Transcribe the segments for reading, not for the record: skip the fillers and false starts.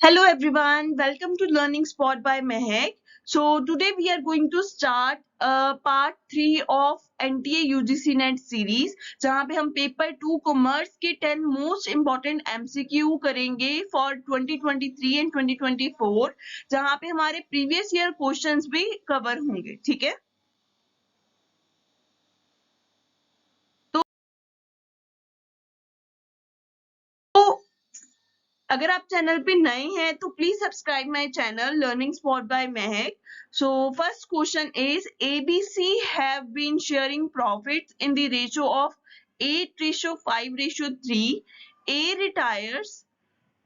Hello everyone, welcome to Learning Spot by Mehak. So today we are going to start part 3 of NTA UGC NET series जहाँ पे हम paper 2 commerce के 10 most important MCQ करेंगे for 2023 and 2024 जहाँ पे हमारे previous year questions भी cover होंगे, ठीक है। तो अगर आप चैनल पे नए हैं तो please subscribe my channel Learning Spot by Mahak. So first question is ABC have been sharing profits in the ratio of 8:5:3. A retires,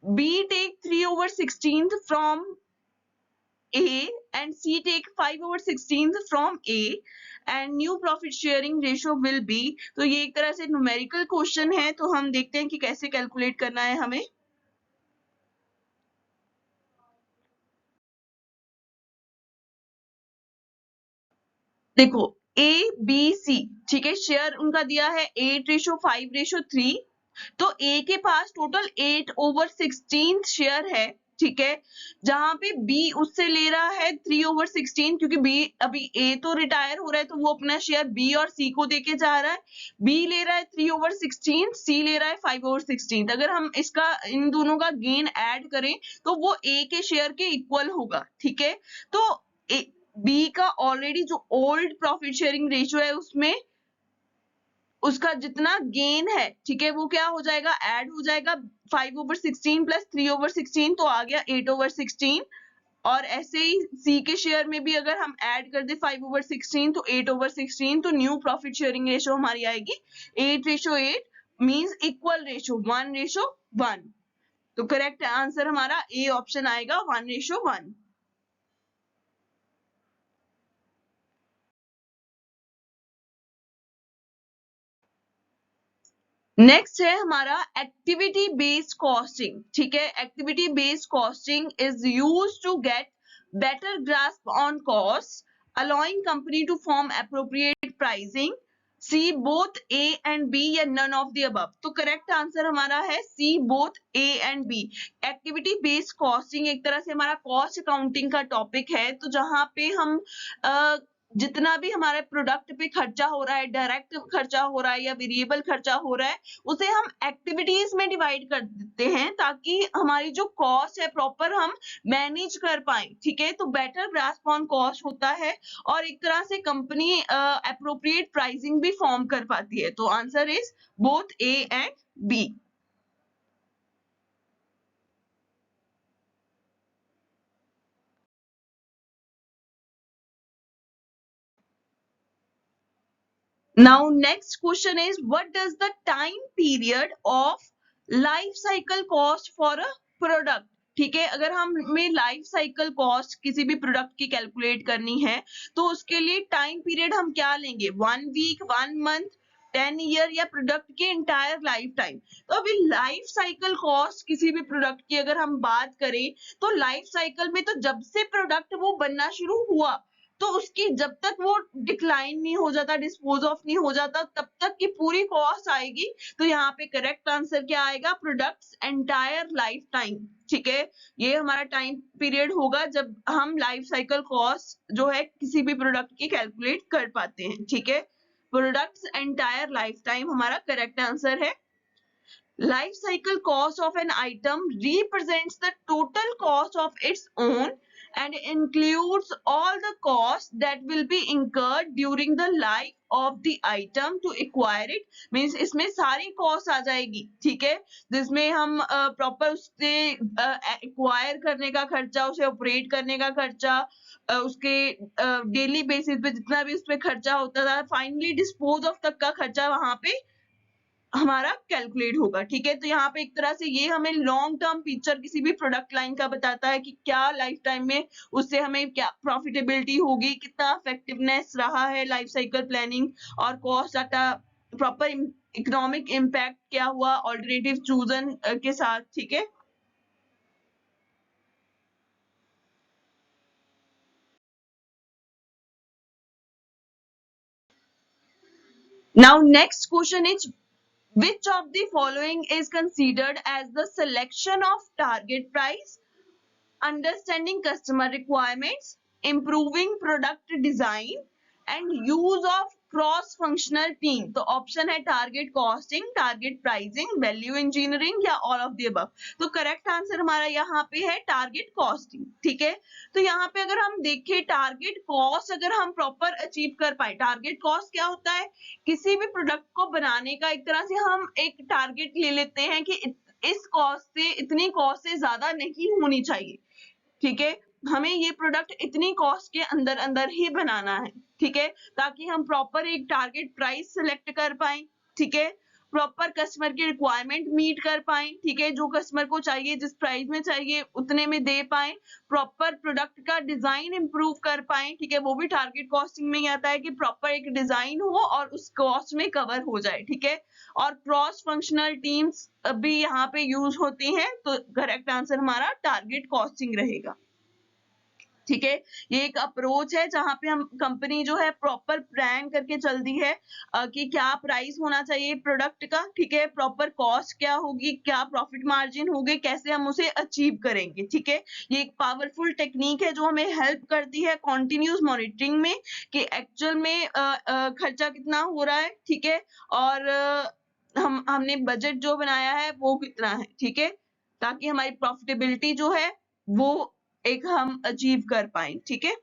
B take 3/16 from A and C take 5/16 from A and new profit sharing ratio will be. तो ये एक तरह से numerical question है, तो हम देखते हैं कि कैसे कैलकुलेट करना है हमें. देखो ए बी सी, ठीक है, शेयर उनका दिया है 8:5:3. तो ए के पास टोटल 8/16 शेयर है, ठीक है, जहां पे बी उससे ले रहा है 3/16 क्योंकि बी अभी ए तो रिटायर हो रहा है तो वो अपना शेयर बी और सी को देके जा रहा है. बी ले रहा है 3/16, सी ले रहा है 5/16. अगर हम इसका इन दोनों का गेन ऐड करें तो वो ए के शेयर के इक्वल होगा, ठीक है. तो बी का ऑलरेडी जो ओल्ड प्रॉफिट शेयरिंग रेशियो है उसमें उसका जितना गेन है, ठीक है, वो क्या हो जाएगा, ऐड हो जाएगा. 5/16 प्लस 3/16 तो आ गया 8/16. और ऐसे ही सी के शेयर में भी अगर हम ऐड कर दे 5/16 तो 8/16, तो न्यू प्रॉफिट शेयरिंग रेशियो हमारी आएगी 8:8 मींस इक्वल रेशियो 1:1. तो करेक्ट आंसर हमारा ए ऑप्शन आएगा 1:1. नेक्स्ट है हमारा एक्टिविटी बेस्ड कॉस्टिंग, ठीक है. Activity based costing is used to get better grasp on cost, allowing company to form appropriate pricing. C both A and B या none of the above. तो correct answer हमारा है C both A and B. Activity based costing एक तरह से हमारा cost accounting का topic है, तो जहां पे हम जितना भी हमारे प्रोडक्ट पे खर्चा हो रहा है, डायरेक्ट खर्चा हो रहा है या वेरिएबल खर्चा हो रहा है, उसे हम एक्टिविटीज में डिवाइड कर देते हैं ताकि हमारी जो कॉस्ट है प्रॉपर हम मैनेज कर पाए, ठीक है. तो बेटर ग्रास्प ऑन कॉस्ट होता है और एक तरह से कंपनी अप्रोप्रिएट प्राइसिंग भी फॉर्म कर पाती है. तो answer is both A and B. Now next question is what does the time period of life cycle cost for a product. ठीक है, अगर हमें लाइफ साइकिल कॉस्ट किसी भी प्रोडक्ट की कैलकुलेट करनी है तो उसके लिए टाइम पीरियड हम क्या लेंगे, 1 वीक, 1 मंथ, 10 ईयर या प्रोडक्ट के इंटायर लाइफ टाइम. तो अभी लाइफ साइकिल कॉस्ट किसी भी प्रोडक्ट की अगर हम बात करें तो लाइफ साइकिल में तो जब से प्रोडक्ट वो बनना शुरू हुआ तो उसकी जब तक वो डिक्लाइन नहीं हो जाता, डिस्पोज ऑफ नहीं हो जाता, तब तक की पूरी कॉस्ट आएगी. तो यहाँ पे करेक्ट आंसर क्या आएगा, प्रोडक्ट्स एंटायर लाइफ टाइम, ठीक है. ये हमारा टाइम पीरियड होगा जब हम लाइफ साइकिल कॉस्ट जो है किसी भी प्रोडक्ट की कैलकुलेट कर पाते हैं, ठीक है. प्रोडक्ट्स एंटायर लाइफ टाइम हमारा करेक्ट आंसर है. Life cycle cost of an item represents the total cost of its own and includes all the costs that will be incurred during the life of the item to acquire it. Means इसमें सारी cost आ जाएगी, ठीक है, जिसमें हम proper उससे acquire करने का खर्चा, उसे ऑपरेट करने का खर्चा, उसके डेली बेसिस पे जितना भी उसपे खर्चा होता था, फाइनली डिस्पोज ऑफ तक का खर्चा वहां पे हमारा कैलकुलेट होगा, ठीक है. तो यहाँ पे एक तरह से ये हमें लॉन्ग टर्म पिक्चर किसी भी प्रोडक्ट लाइन का बताता है कि क्या लाइफ टाइम में उससे हमें क्या प्रॉफिटेबिलिटी होगी, कितना इफेक्टिवनेस रहा है लाइफ साइकिल प्लानिंग, और cost data proper economic impact क्या हुआ ऑल्टरनेटिव चूजन के साथ, ठीक है. Now next question is which of the following is considered as the selection of target price understanding customer requirements, improving product design and use of cross functional team. तो option है target costing, target pricing, value engineering या all of the above. तो correct answer हमारा यहाँ पे है target costing. ठीक है, तो यहाँ पे अगर हम देखें टारगेट कॉस्ट अगर हम प्रॉपर अचीव कर पाए, टारगेट कॉस्ट क्या होता है, किसी भी प्रोडक्ट को बनाने का एक तरह से हम एक टारगेट ले लेते हैं कि इस कॉस्ट से, इतनी कॉस्ट से ज्यादा नहीं होनी चाहिए। ठीक है, हमें ये प्रोडक्ट इतनी कॉस्ट के अंदर अंदर ही बनाना है। ठीक है, ताकि हम प्रॉपर एक टारगेट प्राइस सिलेक्ट कर पाए। ठीक है, प्रॉपर कस्टमर की रिक्वायरमेंट मीट कर पाए। ठीक है, जो कस्टमर को चाहिए, जिस प्राइस में चाहिए उतने में दे पाए, प्रॉपर प्रोडक्ट का डिजाइन इंप्रूव कर पाए। ठीक है, वो भी टारगेट कॉस्टिंग में ही आता है कि प्रॉपर एक डिजाइन हो और उस कॉस्ट में कवर हो जाए। ठीक है, और क्रॉस फंक्शनल टीम्स भी यहाँ पे यूज होती हैं। तो करेक्ट आंसर हमारा टारगेट कॉस्टिंग रहेगा। ठीक है, ये एक अप्रोच है जहां पे हम कंपनी जो है प्रॉपर प्लान करके चलती है कि क्या प्राइस होना चाहिए प्रोडक्ट का। ठीक है, प्रॉपर कॉस्ट क्या होगी, क्या प्रॉफिट मार्जिन होगी, कैसे हम उसे अचीव करेंगे। ठीक है, ये एक पावरफुल टेक्निक है जो हमें हेल्प करती है कॉन्टिन्यूस मॉनिटरिंग में कि एक्चुअल में खर्चा कितना हो रहा है। ठीक है, और हमने बजट जो बनाया है वो कितना है। ठीक है, ताकि हमारी प्रॉफिटेबिलिटी जो है वो एक हम अचीव कर पाए। ठीक है,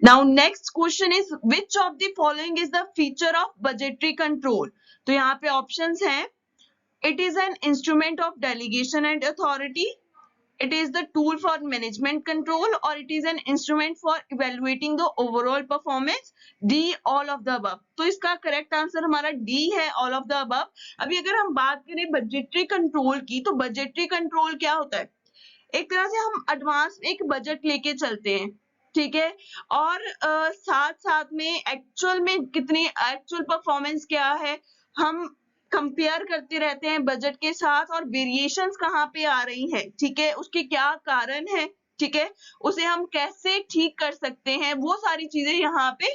now next question is which of the following is the feature of budgetary control. तो यहाँ पे ऑप्शंस हैं, it is an instrument of delegation and authority, it is the tool for management control or it is an instrument for evaluating the overall performance, D all of the above। तो इसका correct answer हमारा D है, all of the above। अभी अगर हम बात करें budgetary control की, तो बजटरी कंट्रोल क्या होता है, एक तरह से हम एडवांस एक बजट लेके चलते हैं। ठीक है, और साथ साथ में एक्चुअल में कितनी एक्चुअल परफॉर्मेंस क्या है हम कंपेयर करते रहते हैं बजट के साथ, और वेरिएशंस कहाँ पे आ रही हैं। ठीक है, उसके क्या कारण है। ठीक है, उसे हम कैसे ठीक कर सकते हैं, वो सारी चीजें यहाँ पे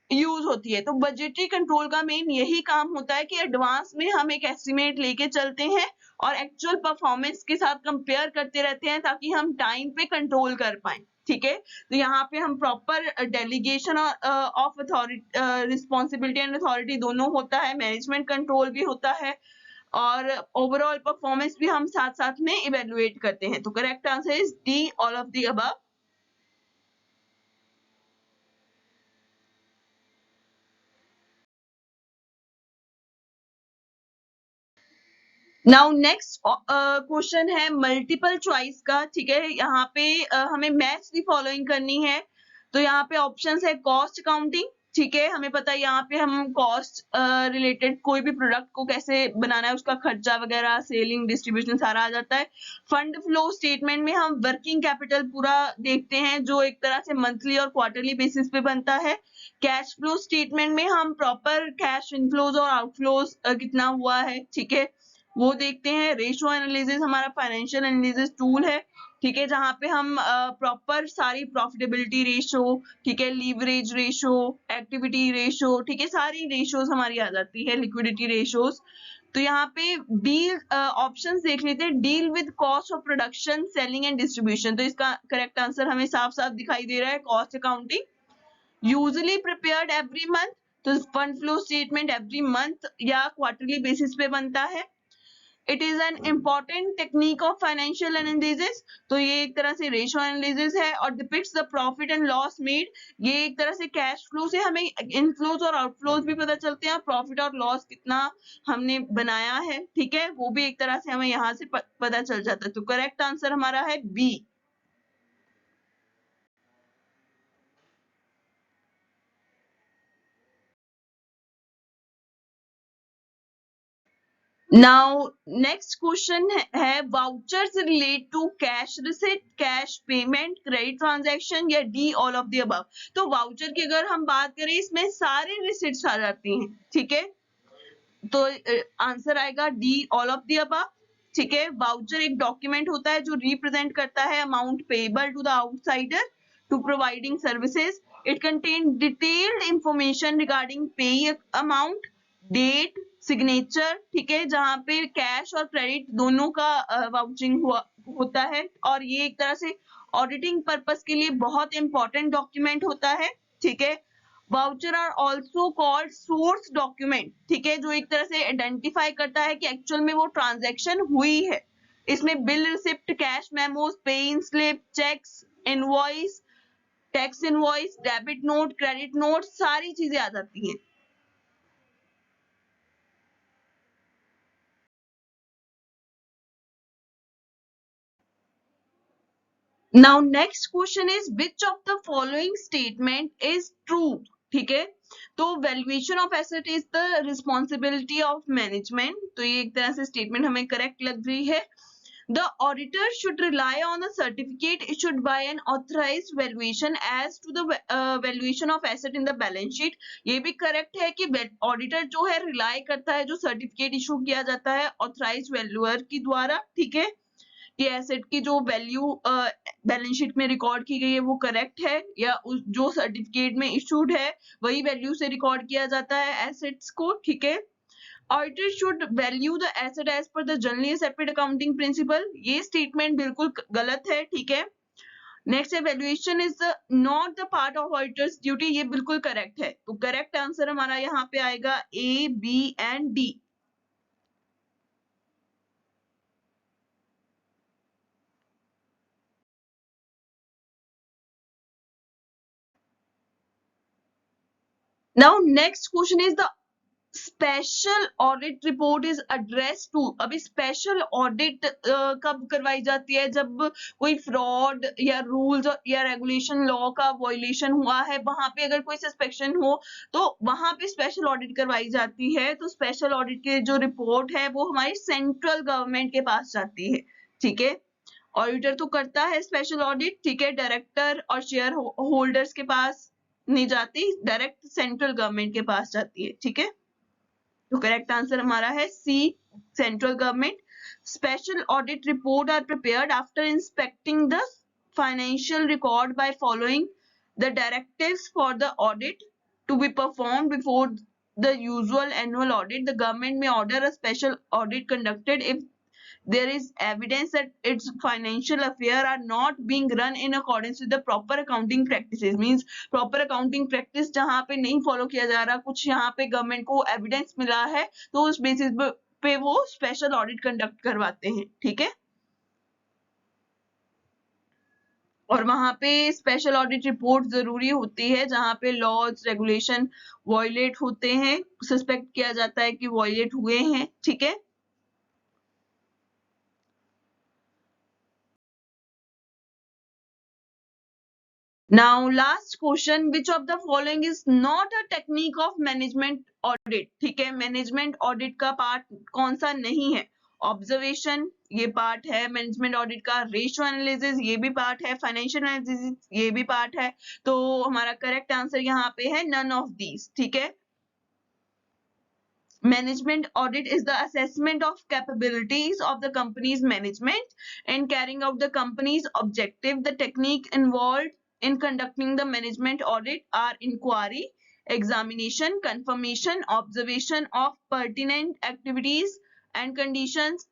यूज होती है। तो बजटरी कंट्रोल का मेन यही काम होता है कि एडवांस में हम एक एस्टिमेट लेके चलते हैं और एक्चुअल परफॉर्मेंस के साथ कंपेयर करते रहते हैं ताकि हम टाइम पे कंट्रोल कर पाए। ठीक है, तो यहाँ पे हम proper delegation of authority, responsibility and authority दोनों होता है, मैनेजमेंट कंट्रोल भी होता है, और ओवरऑल परफॉर्मेंस भी हम साथ साथ में इवेलुएट करते हैं। तो correct answer is D all of the above. Now next question है मल्टीपल चॉइस का। ठीक है, यहाँ पे हमें मैच दी फॉलोइंग करनी है। तो यहाँ पे ऑप्शंस है कॉस्ट अकाउंटिंग। ठीक है, हमें पता है यहाँ पे हम कॉस्ट रिलेटेड कोई भी प्रोडक्ट को कैसे बनाना है, उसका खर्चा वगैरह, सेलिंग, डिस्ट्रीब्यूशन सारा आ जाता है। फंड फ्लो स्टेटमेंट में हम वर्किंग कैपिटल पूरा देखते हैं जो एक तरह से मंथली और क्वार्टरली बेसिस पे बनता है। कैश फ्लो स्टेटमेंट में हम प्रॉपर कैश इनफ्लोज और आउटफ्लोज कितना हुआ है, ठीक है, वो देखते हैं। रेशो एनालिसिस हमारा फाइनेंशियल एनालिसिस टूल है। ठीक है, जहां पे हम प्रॉपर सारी प्रॉफिटेबिलिटी रेशो, ठीक है, लीवरेज रेशो, एक्टिविटी रेशो, ठीक है, सारी रेशोज हमारी आ जाती है, लिक्विडिटी रेशोज। तो यहाँ पे डील ऑप्शंस देख लेते हैं, deal with cost of production, selling and distribution. तो इसका करेक्ट आंसर हमें साफ साफ दिखाई दे रहा है, cost accounting. Usually prepared every month, तो fund flow statement every month या क्वार्टरली बेसिस पे बनता है। It is an important technique of financial analysis, तो ये एक तरह से रेशो एनालिसिस है। और depicts the profit and loss made, ये एक तरह से कैश फ्लो से हमें इनफ्लोज और आउटफ्लोज भी पता चलते हैं, प्रॉफिट और लॉस कितना हमने बनाया है, ठीक है, वो भी एक तरह से हमें यहाँ से पता चल जाता है। तो करेक्ट आंसर हमारा है बी। नाउ नेक्स्ट क्वेश्चन है vouchers relate to cash receipt, cash payment, credit transaction या D all of the above. तो वाउचर की अगर हम बात करें इसमें सारे रिसिट्स आ जाती हैं। ठीक है, तो आंसर आएगा D all of the above. ठीक है, वाउचर एक डॉक्यूमेंट होता है जो रिप्रेजेंट करता है amount payable to the outsider to providing services. It contains detailed information regarding pay amount, date, signature, ठीक है, जहाँ पे कैश और क्रेडिट दोनों का वाउचिंग होता है, और ये एक तरह से ऑडिटिंग पर्पस के लिए बहुत इंपॉर्टेंट डॉक्यूमेंट होता है, ठीक है। Voucher are also called source document, ठीक है, जो एक तरह से आइडेंटिफाई करता है कि एक्चुअल में वो ट्रांजैक्शन हुई है। इसमें bill receipt, cash memos, paying slip, cheques, invoice, tax invoice, debit note, credit note, सारी चीजें आ जाती हैं। Now next question is which of the following statement is true, ठीक है। तो valuation of asset is the responsibility of management, तो ये एक तरह से स्टेटमेंट हमें करेक्ट लग रही है। The auditor should rely on a certificate issued by an authorized valuation as to the valuation of asset in the balance sheet, ये भी करेक्ट है कि ऑडिटर जो है रिलाई करता है जो सर्टिफिकेट इशू किया जाता है ऑथराइज्ड वैल्यूअर की द्वारा, ठीक है, कि एसेट की जो वैल्यू बैलेंस शीट में रिकॉर्ड की गई है वो करेक्ट है, या जो सर्टिफिकेट में इशूड है वही वैल्यू से रिकॉर्ड किया जाता है एसेट्स को, ठीक है। Auditor should value the asset as per the generally accepted accounting principle, ये स्टेटमेंट बिल्कुल गलत है, ठीक है। नेक्स्ट है valuation is not the part of auditor's duty, ये बिल्कुल करेक्ट है। तो करेक्ट आंसर हमारा यहाँ पे आएगा A, B and D. Now next question is the special audit report is address to. अभी स्पेशल ऑडिट कब करवाई जाती है, जब कोई फ्रॉड या रूल्स या रेगुलेशन लॉ का वायलेशन हुआ है, वहां पे अगर कोई सस्पेक्शन हो तो वहां पे स्पेशल ऑडिट करवाई जाती है। तो स्पेशल ऑडिट की जो रिपोर्ट है वो हमारी सेंट्रल गवर्नमेंट के पास जाती है, ठीक है। ऑडिटर तो करता है स्पेशल ऑडिट, ठीक है, डायरेक्टर और शेयर होल्डर्स के पास नहीं जाती, डायरेक्ट सेंट्रल गवर्नमेंट के पास जाती है, ठीक है। तो करेक्ट आंसर हमारा है C, central government. Special audit report are prepared after inspecting the financial record by following the directives for the audit to be perform before the usual annual audit. The government may order a special audit conducted if there is evidence that its financial affairs are not being run in accordance with the proper accounting practices, means proper accounting practice जहां पे नहीं follow किया जा रहा, कुछ यहाँ पे government को एविडेंस मिला है तो उस बेसिस पे वो स्पेशल ऑडिट कंडक्ट करवाते हैं, ठीक है। और वहां पे स्पेशल ऑडिट रिपोर्ट जरूरी होती है जहां पे लॉज रेगुलेशन वॉयलेट होते हैं, सस्पेक्ट किया जाता है कि वॉयलेट हुए हैं, ठीक है। Now last question, which of the following is not a technique of management audit, ठीक है, मैनेजमेंट ऑडिट का पार्ट कौन सा नहीं है। ऑब्जर्वेशन ये पार्ट है मैनेजमेंट ऑडिट का, रेशियो एनालिसिस ये भी पार्ट है, फाइनेंशियल एनालिसिस ये भी पार्ट है। तो हमारा करेक्ट आंसर यहाँ पे है नन ऑफ दीज, ठीक है। Management audit is the assessment of capabilities of the company's management and carrying out the company's objective. The technique involved in conducting the management audit are inquiry, examination, confirmation, observation of pertinent activities and conditions,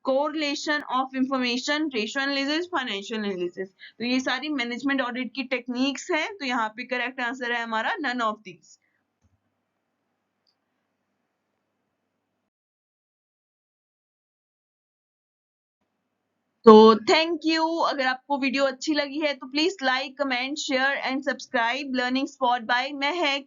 correlation of information, ratio analysis, financial analysis. तो ये सारी management audit की techniques हैं, तो यहाँ पे correct answer है हमारा none of these. तो थैंक यू। अगर आपको वीडियो अच्छी लगी है तो please like, comment, share and subscribe Learning Spot by Mahak.